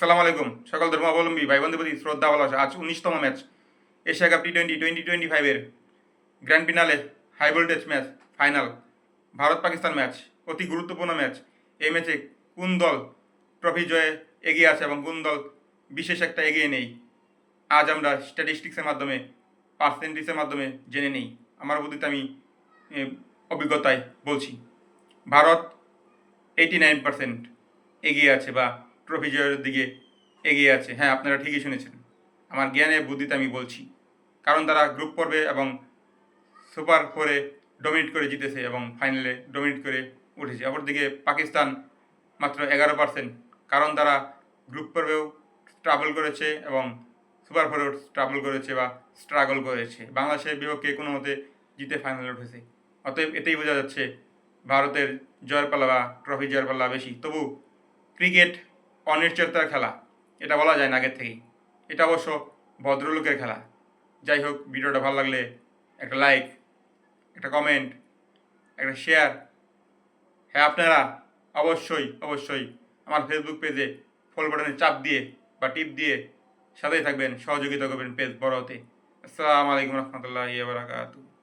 আসসালামু আলাইকুম সকল ধর্মাবলম্বী ভাই বন্ধু প্রতি শ্রদ্ধা ভালোবাসা। আজ 19তম ম্যাচ এশিয়া কাপ টি20 2025-এর grand finale high voltage match final Bharat Pakistan match, অতি গুরুত্বপূর্ণ ম্যাচ। এই ম্যাচে কোন দল ট্রফি জয়ে এগিয়ে আছে এবং কোন দল বিশেষ একটা এগিয়ে নেই, আজ আমরা স্ট্যাটিস্টিক্সের মাধ্যমে পার্সেন্টেজের মাধ্যমে জেনে নেই। আমার বুদ্ধিতে আমি এ, অভিজ্ঞতায় বলছি, ভারত 89% এগিয়ে আছে বা ট্রফি জয়ের দিকে এগিয়ে আছে। হ্যাঁ, আপনারা ঠিকই শুনেছেন, আমার জ্ঞানে বুদ্ধিতে আমি বলছি। কারণ তারা গ্রুপ পর্বে এবং সুপার ফোরে ডমিনেট করে জিতেছে এবং ফাইনালে ডমিনেট করে উঠেছে। অপরদিকে পাকিস্তান মাত্র 11%, কারণ তারা গ্রুপ পর্বেও স্ট্রাগল করেছে এবং সুপার ফোরেও স্ট্রাগল করেছে বা স্ট্রাগল করেছে। বাংলাদেশের বিপক্ষে কোনো মতে জিতে ফাইনালে উঠেছে। অতএব এতেই বোঝা যাচ্ছে ভারতের জয়ের পালা বা ট্রফি জয়ের পালা বেশি। তবু ক্রিকেট অনিশ্চয়তার খেলা, এটা বলা যায় না আগের থেকেই। এটা অবশ্য ভদ্রলোকের খেলা। যাই হোক, ভিডিওটা ভালো লাগলে একটা লাইক, একটা কমেন্ট, একটা শেয়ার। হ্যাঁ, আপনারা অবশ্যই অবশ্যই আমার ফেসবুক পেজে ফলো বাটনে চাপ দিয়ে বা টিপ দিয়ে সাথেই থাকবেন, সহযোগিতা করবেন পেজ বড় হতে। আসসালামু আলাইকুম রহমতুল্লাহি ওয়া বারাকাতুহু।